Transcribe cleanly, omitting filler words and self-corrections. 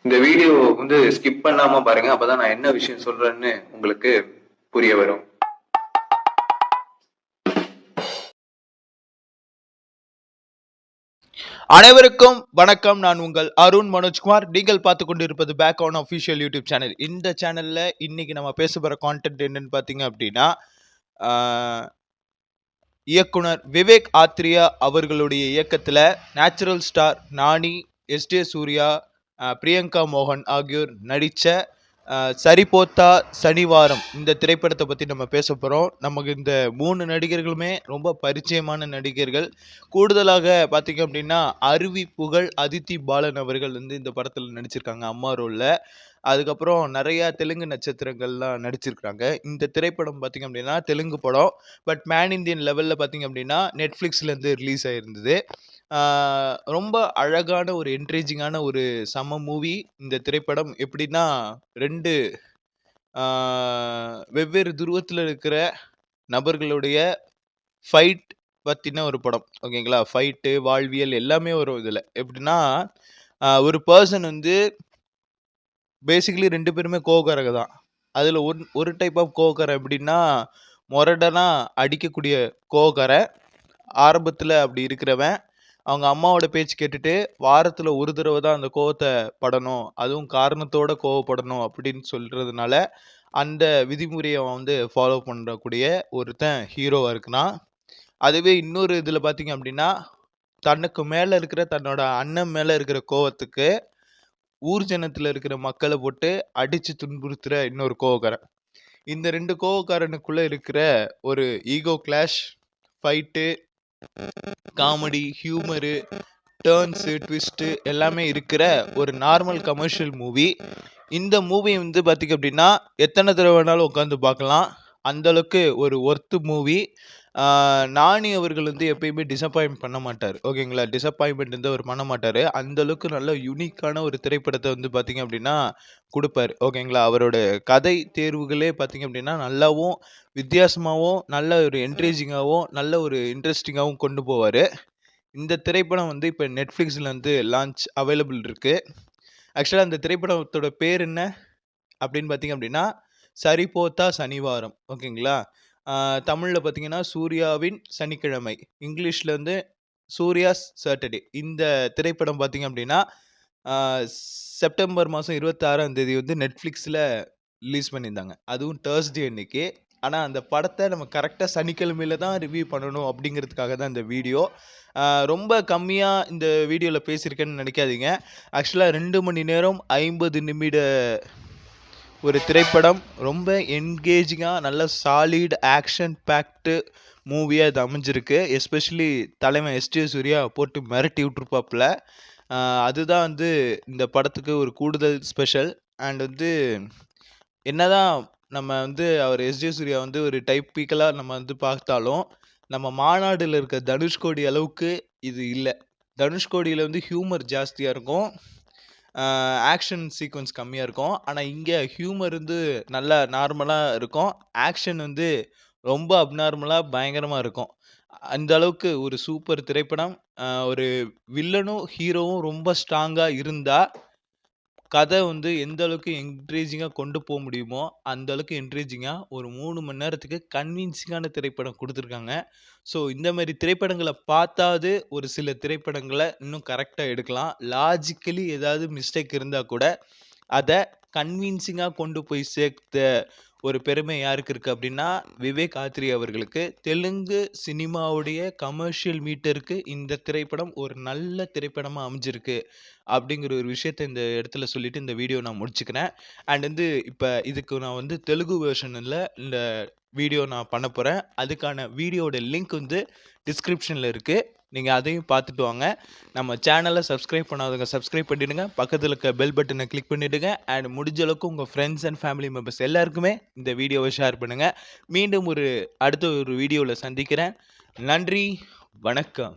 இந்த வீடியோ வந்து ஸ்கிப் பண்ணாம பாருங்க. அப்பதான் நான் என்ன விஷயம் சொல்றேன்னு உங்களுக்கு புரிய வரும். அனைவருக்கும் வணக்கம். நான் உங்கள் அருண் மனோஜ்குமார். நீங்கள் பார்த்து கொண்டிருப்பது back on official YouTube channel. இந்த சேனல்ல இன்னைக்கு நம்ம பேச போற கான்டென்ட் என்னன்னு பார்த்தீங்க அப்படின்னா, இயக்குனர் விவேக் ஆத்ரியா அவர்களுடைய இயக்கத்தில் நேச்சுரல் ஸ்டார் நானி, எஸ்டே சூர்யா, பிரியங்கா மோகன் ஆகியோர் நடித்த சரிபோத்தா சனிவாரம் இந்த திரைப்படத்தை பற்றி நம்ம பேச போகிறோம். நமக்கு இந்த 3 நடிகர்களுமே ரொம்ப பரிச்சயமான நடிகர்கள். கூடுதலாக பார்த்தீங்க அப்படின்னா அருவி புகழ் அதித்தி பாலன் அவர்கள் வந்து இந்த படத்தில் நடிச்சிருக்காங்க அம்மா ரோலில். அதுக்கப்புறம் நிறையா தெலுங்கு நட்சத்திரங்கள்லாம் நடிச்சிருக்காங்க. இந்த திரைப்படம் பார்த்திங்க அப்படின்னா தெலுங்கு படம். பட் பேன் இந்தியன் லெவலில் பார்த்திங்க அப்படின்னா நெட்ஃப்ளிக்ஸ்லேருந்து ரிலீஸ் ஆகிருந்தது. ரொம்ப அழகான ஒரு என்கரேஜிங்கான ஒரு செம்ம மூவி இந்த திரைப்படம். எப்படின்னா 2 வெவ்வேறு துருவத்தில் இருக்கிற நபர்களுடைய ஃபைட் பற்றின ஒரு படம். ஓகேங்களா? ஃபைட்டு, வாழ்வியல் எல்லாமே வரும் இதில். எப்படின்னா ஒரு பர்சன் வந்து பேசிக்கலி 2 பேருமே கோவக்காரங்க தான். அதில் ஒரு டைப் ஆஃப் கோவக்காரன் எப்படின்னா மொரடனா அடிக்கக்கூடிய கோவக்காரன். ஆரம்பத்தில் அப்படி இருக்கிறவன் அவங்க அம்மாவோட பேச்சு கேட்டுட்டு வாரத்தில் ஒரு தடவை தான் அந்த கோவத்தை படணும், அதுவும் காரணத்தோட கோவப்படணும் அப்படின்னு சொல்கிறதுனால அந்த விதிமுறையை வந்து ஃபாலோ பண்ணக்கூடிய ஒருத்தன் ஹீரோவாக இருக்குன்னா, அதுவே இன்னொரு இதில் பார்த்தீங்க அப்படின்னா தனக்கு மேலே இருக்கிற தன்னோட அண்ணன் மேலே இருக்கிற கோவத்துக்கு ஊர் ஜனத்தில் இருக்கிற மக்களை போட்டு அடித்து துன்புறுத்துகிற இன்னொரு கோவக்காரன். இந்த 2 கோவக்காரனுக்குள்ளே இருக்கிற ஒரு ego clash, fight, comedy, humour, turns, twist எல்லாமே இருக்கிற ஒரு நார்மல் கமர்ஷியல் மூவி. இந்த மூவி வந்து பார்த்திங்க அப்படின்னா எத்தனை தடவை வேணாலும் உட்காந்து பார்க்கலாம். அந்தளவுக்கு ஒரு ஒர்த்து மூவி. நானி அவர்கள் வந்து எப்பயுமே டிசப்பாயின்ட் பண்ண மாட்டார். ஓகேங்களா? டிசப்பாயின்மெண்ட் வந்து அவர் பண்ண மாட்டார். அந்தளவுக்கு நல்ல யூனிக்கான ஒரு திரைப்படத்தை வந்து பார்த்திங்க அப்படின்னா கொடுப்பார். ஓகேங்களா? அவரோட கதை தேர்வுகளே பார்த்திங்க அப்படின்னா நல்லாவும் வித்தியாசமாகவும் நல்ல ஒரு என்கரேஜிங்காகவும் நல்ல ஒரு இன்ட்ரெஸ்டிங்காகவும் கொண்டு போவார். இந்த திரைப்படம் வந்து இப்போ நெட்ஃப்ளிக்ஸில் வந்து லான்ச் அவைலபிள் இருக்குது. ஆக்சுவலாக அந்த திரைப்படத்தோட பேர் என்ன அப்படின்னு பார்த்திங்க அப்படின்னா சரிபோத்தா சனிவாரம். ஓகேங்களா? தமிழில் பார்த்தீங்கன்னா சூர்யாவின் சனிக்கிழமை, இங்கிலீஷில் வந்து சூர்யாஸ் சாட்டர்டே. இந்த திரைப்படம் பார்த்தீங்க அப்படின்னா செப்டம்பர் மாதம் 26ஆம் தேதி வந்து நெட்ஃப்ளிக்ஸில் ரிலீஸ் பண்ணியிருந்தாங்க. அதுவும் தேர்ஸ்டே அன்னைக்கு. ஆனால் அந்த படத்தை நம்ம கரெக்டாக சனிக்கிழமையில் தான் ரிவ்யூ பண்ணணும் அப்படிங்கிறதுக்காக தான் இந்த வீடியோ. ரொம்ப கம்மியாக இந்த வீடியோவில் பேசியிருக்கேன்னு நினைக்காதீங்க. ஆக்சுவலாக 2 மணி நேரம் 50 நிமிட ஒரு திரைப்படம். ரொம்ப என்கேஜிங்காக நல்ல சாலிட் ஆக்ஷன் பேக்டு மூவியாக இது அமைஞ்சிருக்கு. எஸ்பெஷலி தலைவன் எஸ்டே சூர்யா போட்டு மிரட்டி விட்ருப்பாப்புல. அதுதான் வந்து இந்த படத்துக்கு ஒரு கூடுதல் ஸ்பெஷல். அண்ட் வந்து என்னதான் நம்ம வந்து அவர் எஸ்ஜே சூர்யா வந்து ஒரு டைப்பிக்கலாக நம்ம வந்து பார்த்தாலும் நம்ம மாநாடில் இருக்க தனுஷ்கோடி அளவுக்கு இது இல்லை. தனுஷ்கோடியில் வந்து ஹியூமர் ஜாஸ்தியாக இருக்கும், ஆக்ஷன் சீக்வன்ஸ் கம்மியாக இருக்கும். ஆனால் இங்கே ஹியூமர் வந்து நல்லா நார்மலாக இருக்கும், ஆக்ஷன் வந்து ரொம்ப அப்நார்மலாக பயங்கரமாக இருக்கும். அந்த அளவுக்கு ஒரு சூப்பர் திரைப்படம். ஒரு வில்லனும் ஹீரோவும் ரொம்ப ஸ்ட்ராங்காக இருந்தால் கதை வந்து எந்த அளவுக்கு என்கரேஜிங்காக கொண்டு போக முடியுமோ அந்த அளவுக்கு என்கரேஜிங்காக ஒரு 3 மணி நேரத்துக்கு கன்வின்சிங்கான திரைப்படம் கொடுத்துருக்காங்க. ஸோ இந்த மாதிரி திரைப்படங்களை பார்த்தாவது ஒரு சில திரைப்படங்களை இன்னும் கரெக்டாக எடுக்கலாம். லாஜிக்கலி ஏதாவது மிஸ்டேக் இருந்தால் கூட அதை கன்வின்சிங்காக கொண்டு போய் சேர்த்த ஒரு பெருமை யாருக்கு இருக்குது அப்படின்னா விவேக் ஆத்ரி அவர்களுக்கு. தெலுங்கு சினிமாவுடைய கமர்ஷியல் மீட்டருக்கு இந்த திரைப்படம் ஒரு நல்ல திரைப்படமாக அமைஞ்சிருக்கு அப்படிங்கிற ஒரு விஷயத்தை இந்த இடத்துல சொல்லிட்டு இந்த வீடியோ நான் முடிச்சுக்கிறேன். அண்ட் வந்து இப்போ இதுக்கு நான் வந்து தெலுங்கு வெர்ஷனில் இந்த வீடியோ நான் பண்ண போகிறேன். அதுக்கான வீடியோட லிங்க் வந்து டிஸ்கிரிப்ஷனில் இருக்குது. நீங்கள் அதையும் பார்த்துட்டு வாங்க. நம்ம சேனலை சப்ஸ்கிரைப் பண்ணாதவங்க சப்ஸ்கிரைப் பண்ணிவிடுங்க. பக்கத்தில் இருக்க பெல் பட்டனை கிளிக் பண்ணிவிடுங்க. அண்ட் முடிஞ்ச அளவுக்கு உங்கள் ஃப்ரெண்ட்ஸ் அண்ட் ஃபேமிலி மெம்பர்ஸ் எல்லாருக்குமே இந்த வீடியோவை ஷேர் பண்ணுங்கள். மீண்டும் அடுத்த ஒரு வீடியோவில் சந்திக்கிறேன். நன்றி, வணக்கம்.